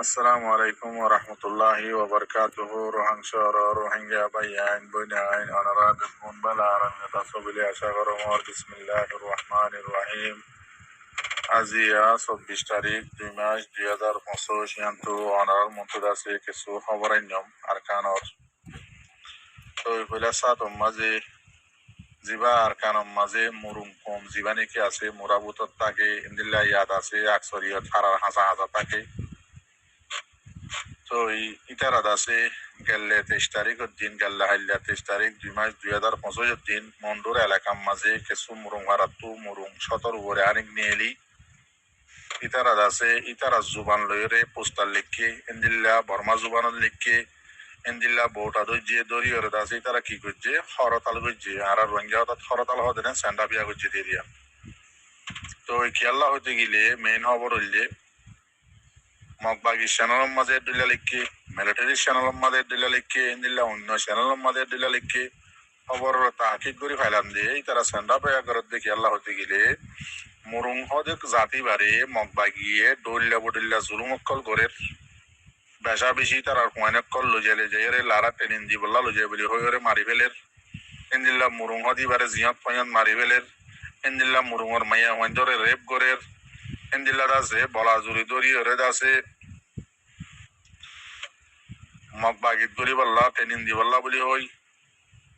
আসসালামু আলাইকুম ওয়া রাহমাতুল্লাহি ওয়া বারাকাতুহু রোহিঙ্গা ভাইয়ান বোনাইন অনারাবিল মুনবালারান তাসবিলি আশাগরমর বিসমিল্লাহির রহমানির রহিম আজিয়া 24 তারিখ 2 মাস 2025 ইয়ান্তু অনার মুন্তদাসে কিছু খবরাইনম আরকানর তো হইলা সাত মাঝে জিবা আরকানম মাঝে মুরুম কম জিবানি কি আছে মুরাবুতত তাকে ইন্দিল্লা ইয়াদ আছে আকসরিয়ত ফারার হাসা হাসা তাকে তো ইটারাত আছে গেলে 23 তারিখের দিন গেল্লা হাইল্লা 23 তারিখ 2 মাস 2025 দিন মন্ডুর এলাকার মাঝে কিছু মুরুং হারাতু মুরুং শতর উপরে আনিক নিয়েলি ইটারাত আছে ইটারা জুবান লইরে পোস্টার লিখকে ইন্দিল্লা বর্মা জুবানত লিখকে ইন্দিল্লা বউটা দইজে দরি ওরে আছে ইতারা কি করছে হরতাল করছে আর রোহিঙ্গা হঠাৎ হরতাল হতে না স্যান্ডা বিয়া করছে দিয়ে তো খেয়াল্লা হইতে গেলে মেইন খবর হইলে মগবাগি চ্যানেলের মাঝে ডিলা লিখকে মিলিটারি চ্যানেলের মাঝে ডিলা লিখকে ইন্দিল্লা অন্য চ্যানেলের মাঝে ডিলা লিখকে খবর তাহাকিক করে ফাইলাম দিয়ে তারা সেন্ডা পেয়া করে দেখি আল্লাহ হতে গেলে মুরুং হদে জাতি বাড়ে মগবাগিয়ে ডইল্লা বডিল্লা জুলুম অক্কল করে বেশা বেশি তার কয়েনক্কল লুজাইলে যাইরে লারা টেনিন দি বললা লুজাই বলি হয়ে মারি ফেলের ইন্দিল্লা মুরুং হদি বারে জিয়ত পয়ন মারি ফেলের ইন্দিল্লা মুরুঙর মাইয়া হইন ধরে রেপ করে ইন্দিল্লা দাসে বলা জুরি দরি হরে দাসে মগবাগিত গরি বললা টেনিন দি বললা বলি হই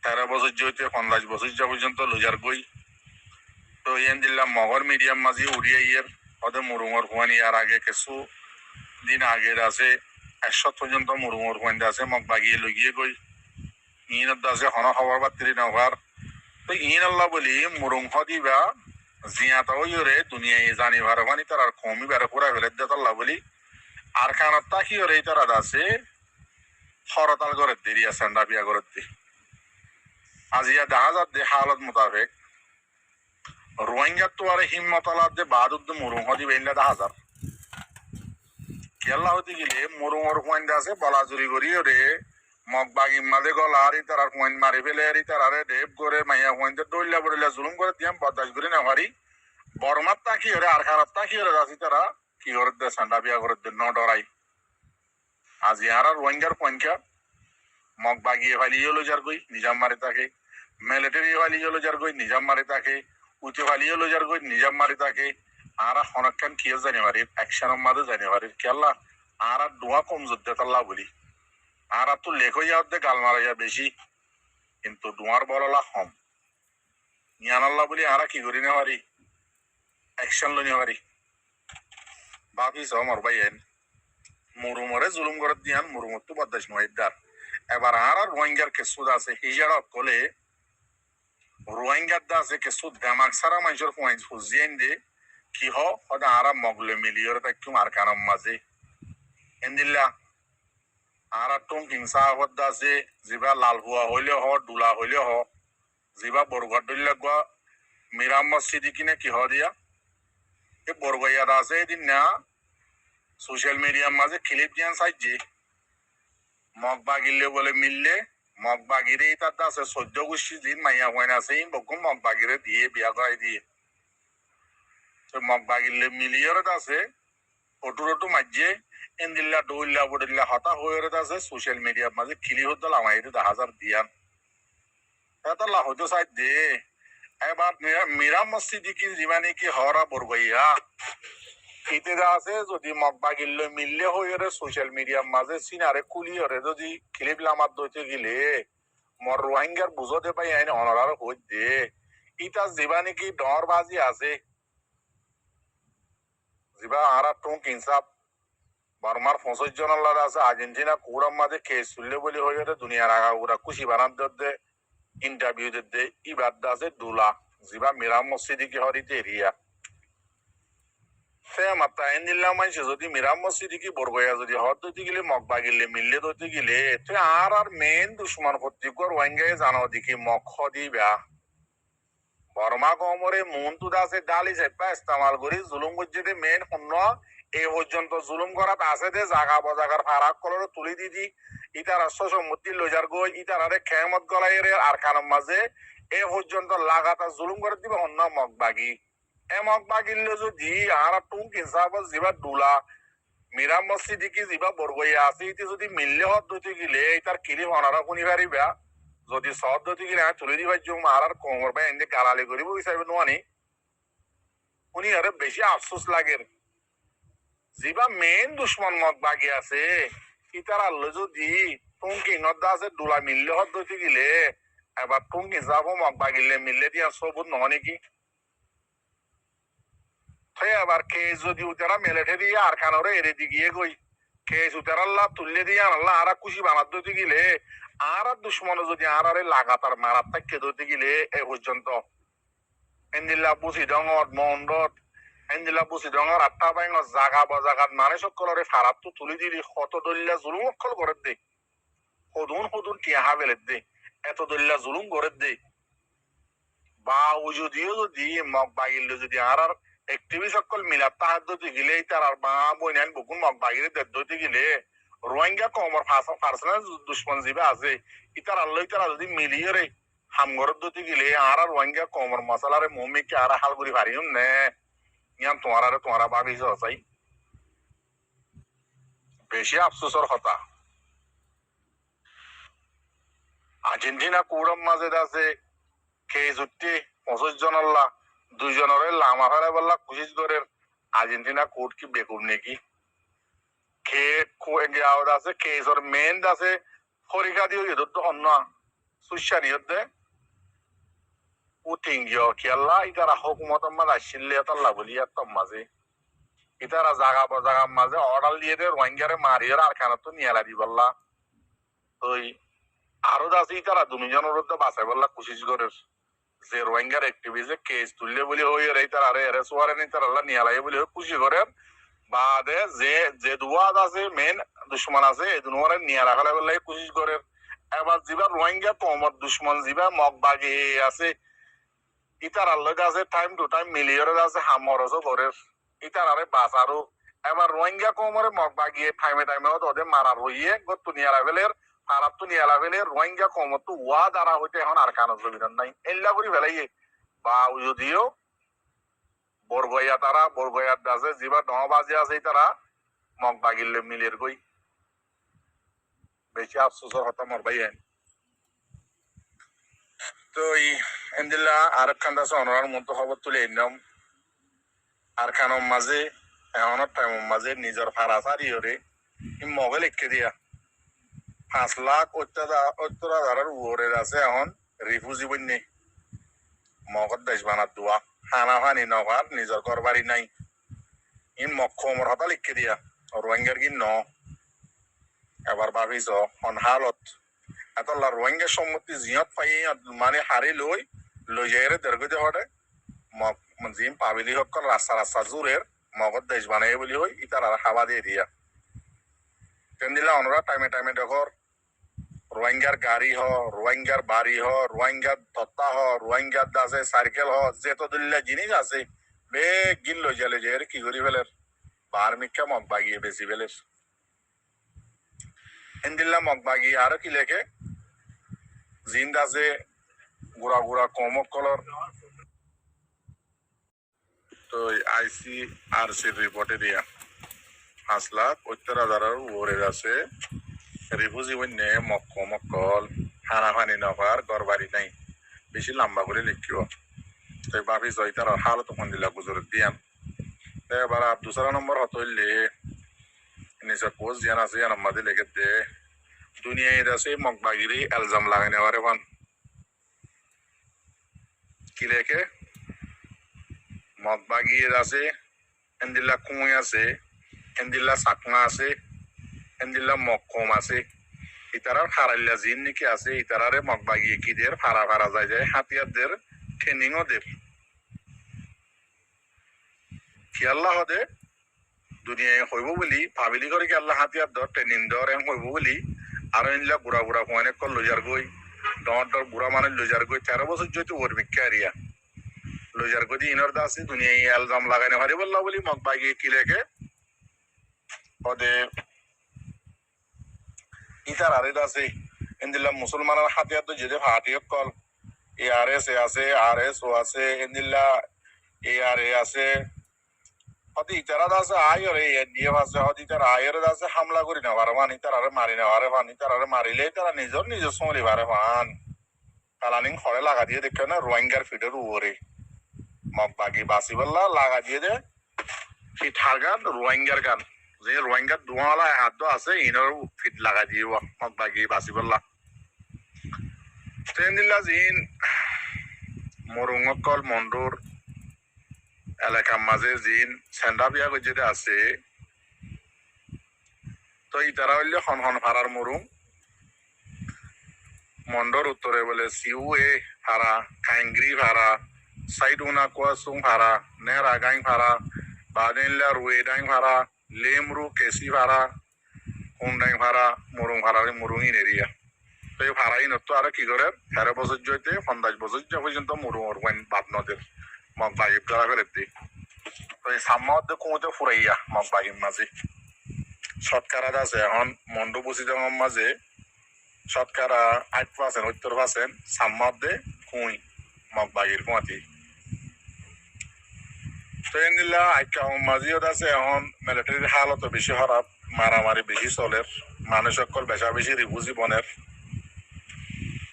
13 বছর জয়তে 50 বছর যা পর্যন্ত লুজার গই তো ইয়ান দিল্লা মগর মিডিয়াম মাঝি উড়িয়ে ইয়ের ওদের মুরুঙর হুয়ানি আর আগে কিছু দিন আগের আছে 100 পর্যন্ত মুরুঙর হুয়ানি আছে মগবাগিয়ে লুগিয়ে গই ইনত আছে হন খবর বাতিরি নগার তো ইন আল্লাহ বলি মুরুং হদিবা জিয়াতা ওইরে দুনিয়ায় জানি ভারবানি তার আর কমি বেড়ে পুরা ফেলে দেতাল্লাহ বলি আর কানত তাকি ওরে তারা আছে হরতাল করে দেরি আছে বিয়া করে দি আজিয়া দেখা যাচ্ছে হালত মোতাবেক রোহিঙ্গা তো আর হিম্মত আলাদ যে বাদুদ্দ মুরুং হদি বেইলা 10,000 কেল্লা হতে গেলে মুরুঙর পয়েন্ট আছে বলা চুরি করি ওরে মগবাগি মাঝে গলা আর তার পয়েন্ট মারি ফেলে আর তার আরে ডেপ করে মাইয়া পয়েন্টে ডইলা বড়িলা জুলুম করে দিয়াম বদাস করে না পারি বর্মাত তাকি ওরে আর খারাপ তাকি ওরে যাচ্ছি তারা কি করে দে ঠান্ডা বিয়া করে দে ন ডরাই আজি আর রোহিঙ্গার পয়েন্টটা মগবাগিয়ে ফালিয়ে যার গই নিজাম মারি তাকে মিলিটারি ফালিয়ে যার গই নিজাম মারি তাকে উঠে ফালিয়ে যার গই নিজাম মারি তাকে আর হনকান কি জানিবারি অ্যাকশনের মাঝে জানিবারি কেল্লা আর দোয়া কম যুদ্ধে তাল্লা বলি আর তো লেখ হইয়া দে গাল মারাইয়া বেশি কিন্তু ডুয়ার বড়লা কম ইয়ানাল্লাহ বলি আর কি করি নেওয়ারি অ্যাকশন লো নেওয়ারি ভাবিস আমার ভাই মুরুমরে জুলুম করে দিয়ান মুরুমর তো বদাস নয়দার এবার আর রোহিঙ্গার কেসুদ আছে হিজারত কলে রোহিঙ্গার দা আছে কেসুদ দেমাগ সারা মানুষের পয়েন্ট ফুজিয়েন দে কি হদা আরা মগলে মিলিয়র তাকিম আর কানম মাঝে এন্দিল্লা আর টুম হিংসা হদ্দা আছে জিবা লাল হুয়া হইলে ডুলা হইলে জিবা বরঘাট দইলে গুয়া মিরাম মসজিদ কিনে কি দিয়া এ বরগাইয়াদ আছে এদিন না সোশ্যাল মিডিয়ার মাঝে ক্লিপ দিয়ান সাইজে মগবাগিলে বলে মিললে মগবাগিরে তার আছে 14 গোষ্ঠী দিন মাইয়া হইন আছে বকুম মগবাগিরে দিয়ে বিয়া করাই দিয়ে তো মগবাগিলে মিলিয়র আছে ফটো মাঝে এন্দিল্লা ডইল্লা বডিল্লা হতা হয়ে আছে সোশ্যাল মিডিয়ার মাঝে খিলি হতো লামাইতে 10,000 দিয়ান এটা লাভ হতো সাইড দে এবার মিরাম মসজিদ কি জীবানি কি হরা বরগাইয়া ইতে আছে যদি মগবাগিল মিললে হয়ে সোশ্যাল মিডিয়ার মাঝে সিনারে কুলি হরে যদি ক্লিপ লামাত দইতে গেলে মর রোহিঙ্গার বুঝতে পাই আইন অনারার হই দে ইটা জীবানি কি ডর বাজি আছে জিবা আরা টুক ইনসাফ বর্মার 25 জন আল্লাহ আছে আর্জেন্টিনা কুড়াম মাঝে কেস চললে বলি হয়ে দুনিয়ার আগা ওরা খুশি বানান দে ইন্টারভিউ দে ইবাদ আছে ডুলা জিবা মিরাম মসজিদ কি হরিতে এরিয়া সে মাত্রা এন্দিল্লা মাইছে যদি মিরাম মসজিদ কি বরগয়া যদি হত দইতে গেলে মগবাগিলে মিললে দইতে গেলে তে আর মেন দুশ্মন প্রত্যেকর ওয়াঙ্গায় জানো দেখি মখ দিবা বর্মা কমরে মন তুদা আছে ডালি চেপা ইস্তেমাল করি জুলুম করছে মেন শূন্য এই পর্যন্ত জুলুম করাত আছে দে জাগা বজাগার ফারাক কলর তুলি দি ইতার সম্মতি লজার গই ইতার আরে খেমত গলাই আর খানের মাঝে এ পর্যন্ত লাগাতা জুলুম করে দিবা অন্য মগবাগি এ মগবাগিল যদি আর টুক হিসাব জিবা ডুলা মিরাম মসজিদ কি যিবা বরগইয়া আছে ইতি যদি মিললে হদ্দতি গিলে তার কিলি হনারা শুনি পারিবা যদি সদ্দতি গিলে তুলে দিবা জুম আর কোমর বা এনে গালালি করিব হিসাবে নোয়ানি উনি আরে বেশি আফসোস লাগে যিবা মেইন দুশ্মন মত বাগি আছে ইতার আল্লো যদি টুঙ্কি নদ্দা আছে দুলা মিললে হদ্দতি গিলে এবার টুঙ্কি যাবো মক বাগিলে মিললে দিয়া সবুত নহয় নাকি এবার কেস যদি উতারা মেলেটে দিয়ে আর খানোরে এরে দি গিয়ে গই কেস উতারাল্লাহ তুললে দিয়ে আল্লাহ আর খুশি বানাত দইতে গিলে আর দুশ্মন যদি আর আরে লাগাতার মারাত থাকে দইতে গিলে এ পর্যন্ত এন্দিল্লা বুঝি ডঙর মন্ডত এন্দিল্লা বুঝি ডঙর আটটা বাইঙ জাগা বজাগাত মানে সকলরে ফারাত তো তুলি দিলি কত দলিয়া জুলুম অক্ষল করে দে সদুন সদুন টিয়াহা বেলের দে এত দলিয়া জুলুম করে দে বা ও যদিও যদি মগ বাগিল যদি আর একটিভিস্ট সকল মিলাত তাহাদ্দতি গিলে তার আর মা বইনান বকুন মগ বাগিরে দেদ্দতি গিলে রোহিঙ্গা কমর পার্সোনাল দুশ্মন জিবা আছে ইতার আল্লাহ ইতার যদি মিলিয়ে রে হামগরত দতি গিলে আর রোহিঙ্গা কমর মশলারে মমিকে আর হাল করি পারিম নে ইয়ান তোমারা ভাবিছ চাই বেশি আফসোসর কথা আর্জেন্টিনা কুড়ম মাঝে আছে খেয়ে জুটি 25 জন আল্লাহ 2 জনরে লামা ফেলে বললা কুচিস করে আর্জেন্টিনা কোর্ট কি বেকুব নাকি খেয়ে আছে কেসর মেন আছে পরীক্ষা দিও ইদর তো অন্য সুশানি হতে উঠিঙ্গিও খেয়াল্লা ইতারা হুকুমত আসলে তাল্লা বলি এত মাঝে ইতারা জাগা বজাগা মাঝে অর্ডার দিয়ে দে রোহিঙ্গারে মারিয়ে আর খানা তো নিয়ে দি বললা ওই আরো আছে ইতারা 2 জনের বাঁচাই বললা কুচিস করে যে রোহিঙ্গার অ্যাক্টিভিস্টে কেস তুললে বলি হই রে তার আরে এরে সোয়ারে নি তার আল্লাহ নিয়ে লাগে বলি খুশি করেন বাদে যে দুয়াদ আছে মেন দুশ্মন আছে এই দুনোরে নিয়ে রাখালে বলে খুশি করেন এবার জিবা রোহিঙ্গা কমর দুশ্মন জিবা মগ বাগি আছে ইতার আল্লাহ আছে টাইম টু টাইম মিলিয়রে আছে হামরসও করে ইতার আরে বাঁচারও এবার রোহিঙ্গা কমরে মগ বাগিয়ে টাইমে ওদের মারার হইয়ে গত নিয়ে রাখলের খারাপ তো নিয়ে লাভেলে রোহিঙ্গা কমত তো ওয়া দ্বারা হইতে এখন আর কানো জমিন নাই এল্লা করি ফেলাইয়ে বা যদিও বরগয়াত আছে যিবা ডবাজে আছে তারা মগ বাগিলে মিলের গই বেশি আফসোসর হতা মর ভাই তো এন্দিল্লা আর খান্দা সনরার মতো খবর তুলে এনম আর খানোর মাঝে এখনের টাইমের মাঝে নিজের ফারা সারিয়রে মগে লিখে দিয়া 5 লাখ 70 হাজারের উপরে আছে এখন রিফিউজি বন্যে মগত দেশ বানাত দোয়া খানা পানি নভার নিজের ঘর বাড়ি নাই মক্ষমর হতা লিখে দিয়া রোহিঙ্গার কি ন এবার ভাবিছ হালত এতলা রোহিঙ্গার সম্মতি জিয়ত পাই মানে হারি লই যাই দীর্ঘ দেহরে জিম পাবিলি সকল রাস্তা জোরের মগত দেশ বানাই বলি হই ইতার আর হাওয়া দিয়ে দিয়া তেন দিলা অনরা টাইমে দেখর রোহিঙ্গার গাড়ি রোহিঙ্গার বাড়ি রোহিঙ্গার তত্তা রোহিঙ্গার আছে সাইকেল যেত দিল্লা জিনিস আছে বে গিল লই যালে যে কি করি ফেলের বার মিক্ষা মগ বাগিয়ে বেশি ফেলের এন্দিল্লা মগ বাগিয়ে আরো কি লেখে জিন্দ আছে গুড়া কমক কলর তো ICRC রিপোর্টে দিয়া 5 লাখ 70 হাজারের উপরে আছে রিফিউজি বন্যে মক্কল খানা পানি নভার ঘর বাড়ি নাই বেশি লম্বা করে লিখিব তাই ভাবি যাই তার হালত মন্দিলা গুজরত দিয়াম এবার 2 নম্বর হতইলে নিজের পোস্ট জ্ঞান আছে আমাদের লেগে দে দুনিয়ায় আছে মগ বাগিরি এলজাম লাগাই নেওয়ারে ভান কি লেখে মগ বাগিয়ে আছে এন্দিল্লা কুঁই আছে এন্দিল্লা চাকমা আছে এন্দিল্লা মক্কম আছে ইতারার ফারাইল্লা জিন নাকি আছে ইতারারে মগ বাগিয়ে কি দের ফারা যায় হাতিয়ারদের ট্রেনিংও দের কি আল্লাহ হদে দুনিয়ায় হইব বলি ভাবিলি করে কি আল্লাহ হাতিয়ার দর ট্রেনিং দর এম হইব বলি আর এনলা বুড়া ফোনে কল লইজার গই ডর বুড়া মানে লইজার গই 13 বছর যদি ওর ভিক্ষারিয়া লইজার গদি ইনর দাসি দুনিয়ায় এলজাম লাগাইনে হারি বললা বলি মগ বাগিয়ে কি লেখে হদে ইতার আরে আছে এন্দিল্লা মুসলমানের হাতিয়ার তো যেতে হাতিয়ার কল ARS আছে RS ও আছে এন্দিল্লা ARA আছে হদি ইতারা আছে আয়রে দিয়ে আছে হদি তারা আয়রে আছে হামলা করি না পারে পানি তারা মারি না পারে পানি তারা মারিলে তারা নিজের সমলি পারে পান কালানিং খড়ে লাগা দিয়ে দেখে না রোহিঙ্গার ফিটের উপরে মগ বাগি বাসি বললা লাগা দিয়ে দে ফিঠার গান রোহিঙ্গার গান যে রোহিঙ্গার দুয়ালা হাত আছে ইনার ফিট লাগা দিব মগ বাগি বাসি বললা ট্রেন দিল্লা জিন মরুঙ্গকল মন্ডুর এলাকার মাঝে জিন সেন্ডা বিয়া যেটা আছে তো ইতারা হইলে হন হন ফারার মরুং মন্ডর উত্তরে বলে সিউ এ ফারা কাইংগ্রি ফারা সাইডুনা কোয়াসুং ফারা নেহরা গাং ফারা বাদিনলা রুয়ে ডাং ফারা লেমরু কেসি ফারা হুন্ডাং ফারা মরুং ফারা মরুঙিন এরিয়া তো এই ফারাই নতো আর কি করে 13 বছর জয়তে 50 বছর পর্যন্ত মরুং ওরওয়ান বাপ নদের মগ বাগিব করা করে দি তো এই সাম্মাদ কুমতে ফুরাইয়া মগ বাগিব মাঝে শতকরা আছে এখন মন্ডু বুঝি দেওয়ার মাঝে শতকরা 8% 70% সাম্মাদে কুই মগ বাগির কুয়াতি তো এনদিল্লা আইকা মাঝিও আছে এখন মিলিটারির হালত বেশি খারাপ মারামারি বেশি চলের মানুষ সকল বেশা বেশি রিফিউজি বনের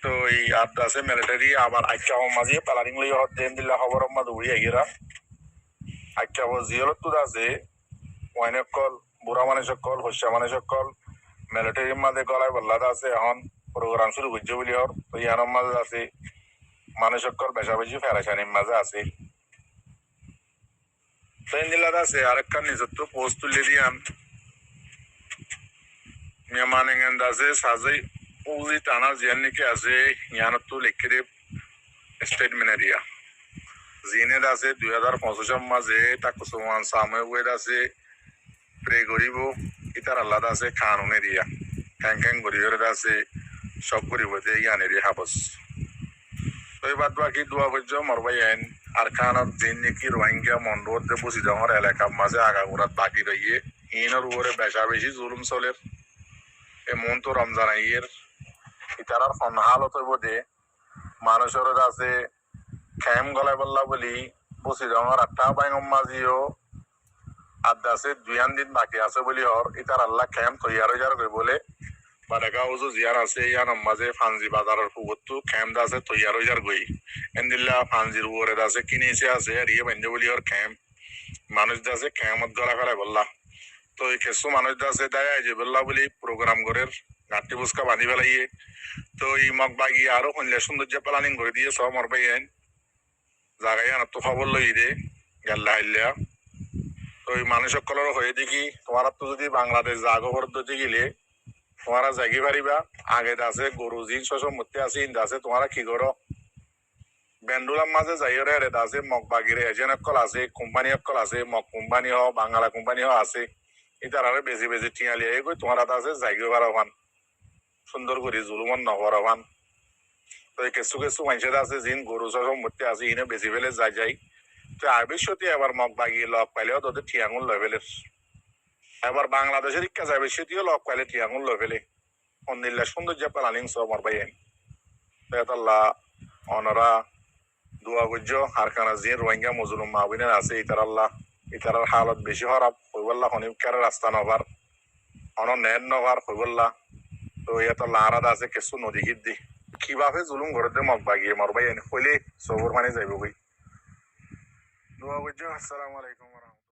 তো এই আর আছে মিলিটারি আবার আইকা মাঝি প্যালারিং লই হত এনদিল্লা খবর মাঝে উড়ি আইরা আইকা জিয়লত তো আছে ওয়াইনকল বুড়া মানুষ সকল হস্যা মানুষ সকল মিলিটারির মাঝে গলায় বল্লাদ আছে এখন প্রোগ্রাম শুরু করছে বলি হর তো ইয়ানোর মাঝে আছে মানুষ সকল বেশা বেশি ফেরাসানির মাঝে আছে দিল্লাদ আছে আরেকটা নিজত্ব পোস্ট তুলে দিয়ান মেমানেঙ্গেন আছে সাজেই উজি টানা জিয়ান নাকি আছে ইয়ানত তো লিখে দে স্টেটমেন্ট এরিয়া জিনেদ আছে 2025 মাঝে তাকে সমান সামে ওয়েদ আছে প্রে করিব ইতার আল্লাহ আছে কানুন এরিয়া ক্যাং ক্যাং গরিবের আছে সব গরিবতে ইয়ান এরিয়া হাবস তো এবার বাকি দোয়া করছ মরবাই আইন আর খানার দিন নাকি রোহিঙ্গা মন্ডতে বসি যাওয়ার এলাকার মাঝে আগাগোড়াত বাকি রইয়ে ইনের উপরে বেশা বেশি জুলুম চলের এমন তো রমজান আইয়ের ইতারার হালত হইব দে মানুষের আছে খেম গলায় বললা বলি বসি যাওয়ার আটটা বাইঙ্গম মাঝিও আড্ডা আছে 2 দিন বাকি আছে বলি হর ইতার আল্লাহ খেম তৈয়ার হইয়ার কই বলে বাডাকা উজু জিয়ার আছে ইয়ানোর মাঝে ফানজি বাজারের পুকুরতো খেম দা আছে তৈয়ার হইয়ার গই এন্দিল্লা ফানজির উপরে আছে কিনেছে আছে আর ইয়ে বান্ধে বলি ওর ক্যাম্প মানুষ আছে ক্যাম্পত গলা ফেলায় বললা তো এই কিছু মানুষ আছে দেয় যে বললা বলি প্রোগ্রাম করে গাঁটি বুসকা বাঁধি ফেলাইয়ে তো এই মগ বাগি আরো সন্ধ্যা সৌন্দর্য প্লানিং করে দিয়ে সব মরবাই আইন জাগাই আন তো খবর লই দে গেল্লা হাইল্লা তো এই মানুষ সকলের হয়ে দেখি তোমার তো যদি বাংলাদেশ জাগো পদ্ধতি গেলে তোমারা জাগি পারিবা আগে আছে গরু জিন শসম মধ্যে আছে ইন্দা আছে তোমারা কি করো বেন্ডুলার মাঝে যাইরে রে আছে মগ বাগিরে এজেন্ট অকল আছে কোম্পানি অকল আছে মগ কোম্পানি হ বাংলা কোম্পানি হ আছে ইতারারে বেশি বেশি টিয়ালিয়া এই তোমার আছে জায়গা বাড়াবান সুন্দর করে জুলুমন নকরাবান তো এই কিছু কিছু মানুষের আছে জিন গরু শসম মধ্যে আছে ইনে বেশি ফেলে যাই তো ভবিষ্যতে এবার মগ বাগিয়ে লগ পাইলেও তোদের ঠিয়াঙুল লয় ফেলে এবার বাংলাদেশের ইচ্ছা যাবে সেটিও লক পাইলে ঠিয়াঙুল লয় ফেলে অন্দিল্লা সৌন্দর্য প্লানিং সব মরবাই আল্লাহ অনরা দোয়া করছ আর কানা যে রোহিঙ্গা মজলুম মাহবিনের আছে ইতার আল্লাহ ইতারার হালত বেশি খারাপ হইবল্লা হনিকারের রাস্তা নবার অন নেট নবার হইবল্লা তো ইয়াত আল্লাহ আরাদ আছে কিছু নদী গির দি কিভাবে জুলুম ঘরতে মগ বাগিয়ে মরবাই হইলে সবর মানে যাইব কই দোয়া করছ আসসালামু আলাইকুম।